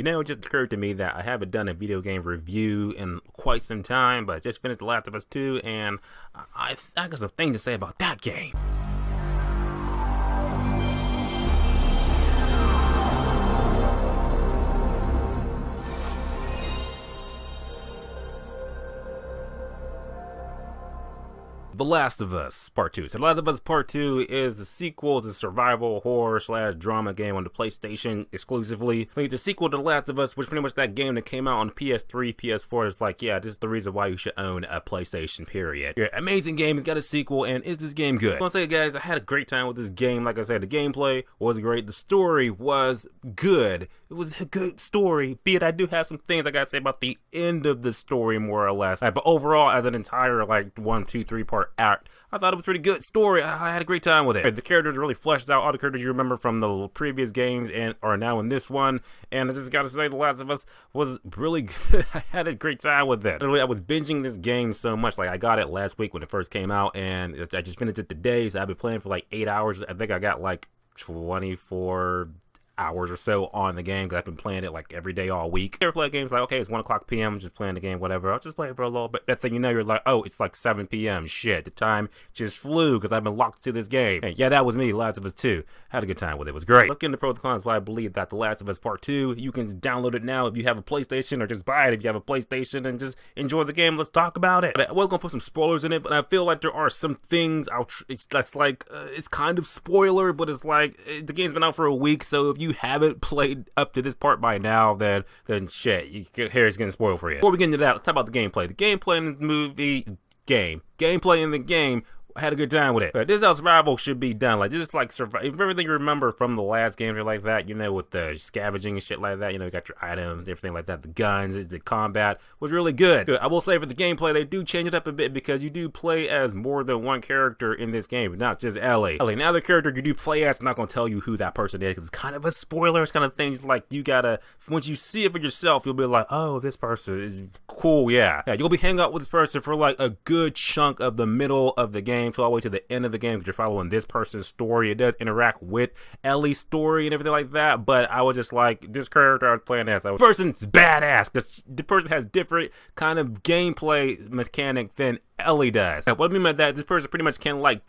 You know, it just occurred to me that I haven't done a video game review in quite some time, but I just finished The Last of Us 2, and I got some things to say about that game. The Last of Us Part 2. So The Last of Us Part 2 is the sequel to the survival horror / drama game on the PlayStation exclusively. It's a sequel to The Last of Us, which pretty much that game that came out on PS3, PS4 is like, yeah, this is the reason why you should own a PlayStation, period. Yeah, amazing game, it's got a sequel, and is this game good? I want to say, guys, I had a great time with this game. Like I said, the gameplay was great, the story was good. It was a good story, be it I do have some things I gotta say about the end of the story, more or less. But overall, as an entire, like, 1, 2, 3 part act, I thought it was a pretty good story. I had a great time with it. The characters really fleshed out. All the characters you remember from the previous games and are now in this one. And I just gotta say, The Last of Us was really good. I had a great time with it. Literally, I was binging this game so much. Like, I got it last week when it first came out, and I just finished it today. So I've been playing for like 8 hours. I think I got like 24 hours or so on the game because I've been playing it like every day all week. I ever play games like, okay, it's 1 o'clock p.m. just playing the game, whatever. I'll just play it for a little bit. That thing, you know, you're like, oh, it's like 7 p.m. Shit, the time just flew because I've been locked to this game. And yeah, that was me, Last of Us 2. Had a good time with it. It was great. Let's get into pros and cons. Why I believe that The Last of Us Part 2, you can download it now if you have a PlayStation, or just buy it if you have a PlayStation and just enjoy the game. Let's talk about it. I was gonna put some spoilers in it, but I feel like there are some things that's like it's kind of spoiler, but it's like the game's been out for a week, so if you haven't played up to this part by now, then shit, Harry's getting spoiled for you. Before we get into that, let's talk about the gameplay. The gameplay in the gameplay in the game, I had a good time with it. This is how survival should be done. Like, this is like everything you remember from the last games or like that, you know, with the scavenging and shit like that. You know, you got your items, everything like that. The guns, the combat was really good. I will say for the gameplay, they do change it up a bit because you do play as more than one character in this game, not just Ellie. Now the character you do play as, I'm not gonna tell you who that person is because it's kind of a spoiler. It's kind of things like you gotta, once you see it for yourself, you'll be like, oh, this person is cool, yeah. You'll be hanging out with this person for like a good chunk of the middle of the game, all the way to the end of the game, because you're following this person's story. It does interact with Ellie's story and everything like that, but I was just like, this character I was playing as, this person's badass, because the person has different kind of gameplay mechanic than Ellie does. What I mean by that, this person pretty much can like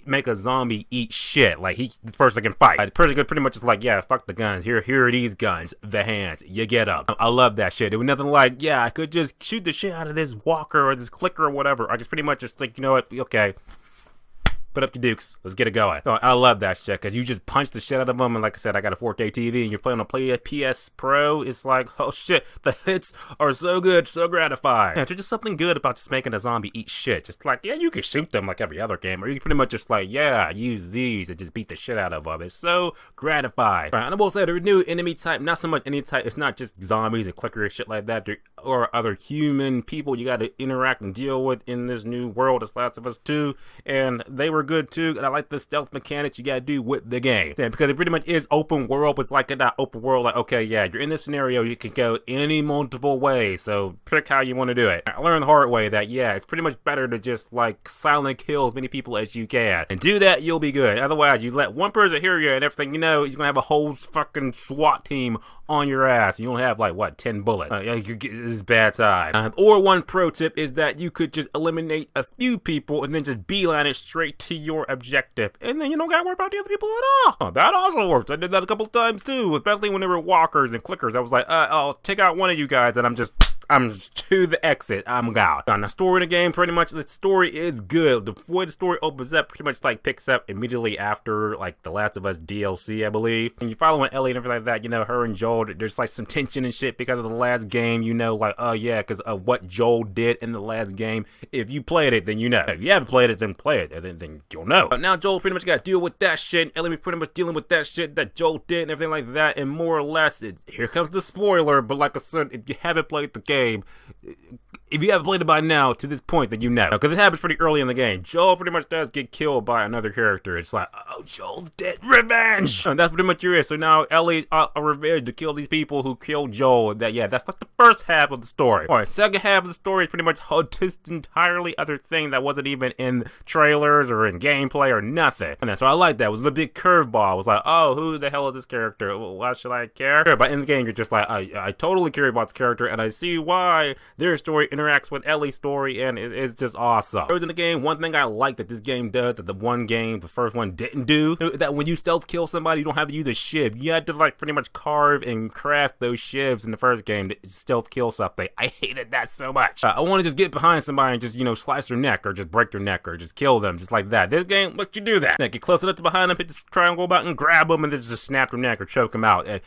make a zombie eat shit. Like this person can fight. The person could pretty much just like, yeah, fuck the guns. Here are these guns, the hands. You get them. I love that shit. It was nothing like, yeah, I could just shoot the shit out of this walker or this clicker or whatever. I just pretty much just like, you know what, okay, put up your dukes, let's get it going. So I love that shit because you just punch the shit out of them, and like I said, I got a 4K TV and you're playing on a PS Pro. It's like, oh shit, the hits are so good, so gratifying. Yeah, there's just something good about just making a zombie eat shit. Just like, yeah, you can shoot them like every other game, or you can pretty much just like, yeah, use these and just beat the shit out of them. It's so gratifying. Right, and I will say the new enemy type, not so much enemy type, it's not just zombies and clickers and shit like that, or other human people you got to interact and deal with in this new world, this Last of Us 2, and they were good too. And I like the stealth mechanics you gotta do with the game, because it pretty much is open world, but it's like in that open world, like, okay, yeah, you're in this scenario, you can go any multiple ways, so pick how you want to do it. I learned the hard way that, yeah, it's pretty much better to just like silent kill as many people as you can, and do that, you'll be good. Otherwise, you let one person hear you and everything, you know, you're gonna have a whole fucking SWAT team on your ass. You only have like, what, 10 bullets. This is bad time. Or one pro tip is that you could just eliminate a few people and then just beeline it straight to your objective, and then you don't gotta worry about the other people at all. That also works. I did that a couple times too, especially when there were walkers and clickers. I was like, I'll take out one of you guys, and I'm to the exit. I'm out. Now, the story in the game, pretty much, the story is good. The way the story opens up pretty much like picks up immediately after like the Last of Us DLC, I believe. And you following Ellie and everything like that, you know, her and Joel, there's like some tension and shit because of the last game, you know, like, oh yeah, because of what Joel did in the last game. If you played it, then you know. If you haven't played it, then play it, then you'll know. But now Joel pretty much got to deal with that shit, and Ellie pretty much dealing with that shit that Joel did and everything like that, and more or less, here comes the spoiler, but like I said, if you haven't played the game, if you haven't played it by now, to this point, then you know. Because it happens pretty early in the game. Joel pretty much does get killed by another character. It's like, oh, Joel's dead. Revenge! And that's pretty much it. So now Ellie a revenge to kill these people who killed Joel. That's like the first half of the story. Alright, second half of the story is pretty much just entirely other thing that wasn't even in trailers or in gameplay or nothing. And so I like that. It was a big curveball. It was like, oh, who the hell is this character? Why should I care? But in the game, you're just like, I totally care about this character, and I see why their story interacts with Ellie's story, and it's just awesome. In the game, one thing I like that this game does that the first one didn't do, that when you stealth kill somebody, you don't have to use a shiv. You had to like pretty much carve and craft those shivs in the first game to stealth kill something. I hated that so much. I want to just get behind somebody and just, you know, slice their neck or just break their neck or just kill them just like that. This game lets you do that. Get close enough to behind them, hit this triangle button, grab them, and then just snap their neck or choke them out. And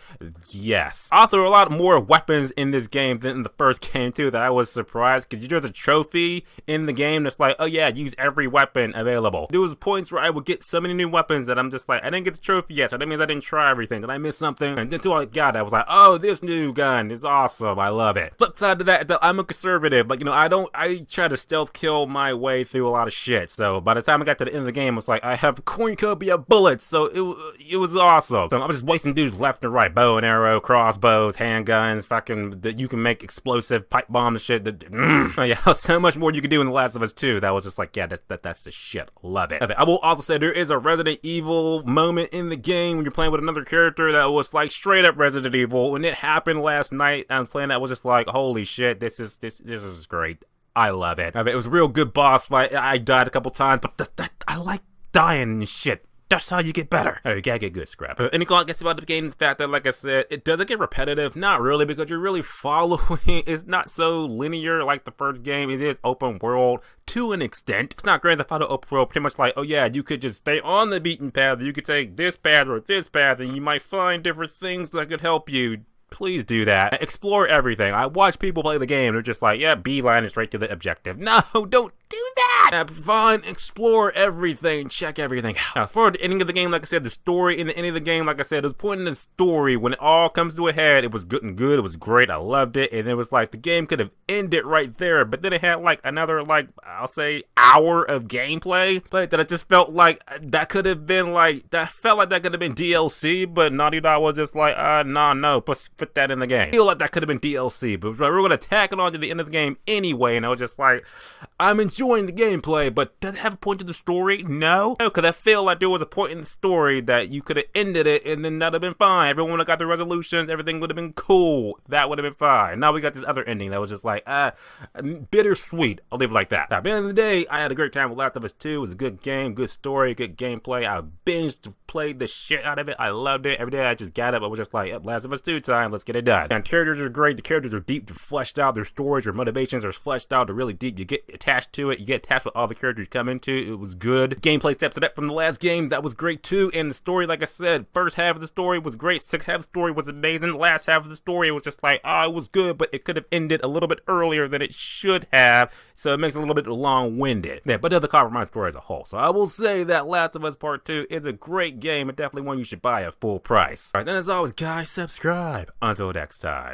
yes. Also, a lot more weapons in this game than in the first game too, that I was surprised, because there's a trophy in the game that's like, oh yeah, use every weapon available. There was points where I would get so many new weapons that I'm just like, I didn't get the trophy yet, so that means I didn't try everything. Did I miss something? And until I got it, I was like, oh, this new gun is awesome. I love it. Flip side to that, I'm a conservative. Like, you know, I try to stealth kill my way through a lot of shit. So by the time I got to the end of the game, I was like, I have cornucopia bullets. So it was awesome. So I'm just wasting dudes left and right. Bow and arrow, crossbows, handguns, fucking, that you can make explosive pipe bombs and shit. Oh yeah, so much more you can do in The Last of Us 2. That was just like, yeah, that's the shit. Love it. I will also say there is a Resident Evil moment in the game when you're playing with another character that was like straight up Resident Evil. When it happened last night, I was playing that, was just like, holy shit, this is great. I love it. It was a real good boss fight. I died a couple times, but I like dying and shit. That's how you get better. Oh, you gotta get good, Scrap. Any call I guess about the game is the fact that, like I said, it doesn't get repetitive. Not really, because you're really following. It's not so linear like the first game. It is open world to an extent. It's not Grand Theft Auto open world. Pretty much like, oh yeah, you could just stay on the beaten path. You could take this path or this path, and you might find different things that could help you. Please do that. Explore everything. I watch people play the game. They're just like, yeah, beeline is straight to the objective. No, don't do that. Have fun. Explore everything. Check everything out. Now, as far as the ending of the game, like I said, the story in the ending of the game, like I said, it was point in the story. When it all comes to a head, it was good and good. It was great. I loved it. And it was like the game could have ended right there. But then it had like another, like, I'll say, hour of gameplay. But that I just felt like that could have been like, that felt like that could have been DLC. But Naughty Dog was just like, no, put that in the game. I feel like that could have been DLC, but we're gonna tack it on to the end of the game anyway, and I was just like, I'm enjoying the gameplay, but does it have a point to the story? No, because I feel like there was a point in the story that you could have ended it, and then that'd have been fine. Everyone would have got the resolutions, everything would have been cool. That would have been fine. Now we got this other ending that was just like, bittersweet. I'll leave it like that. Now, at the end of the day, I had a great time with Last of Us 2. It was a good game, good story, good gameplay. I binged, played the shit out of it. I loved it. Every day I just got up. I was just like, yep, Last of Us 2 time. Let's get it done. And characters are great. The characters are deep. They're fleshed out. Their stories, their motivations are fleshed out. They're really deep. You get attached to it. You get attached with all the characters you come into. It was good. Gameplay steps it up from the last game. That was great too. And the story, like I said, first half of the story was great. Second half of the story was amazing. The last half of the story was just like, oh, it was good, but it could have ended a little bit earlier than it should have. So it makes it a little bit long-winded. Yeah, but the compromise story as a whole. So I will say that Last of Us Part 2 is a great game and definitely one you should buy at full price. Alright, then as always, guys, subscribe. Until next time.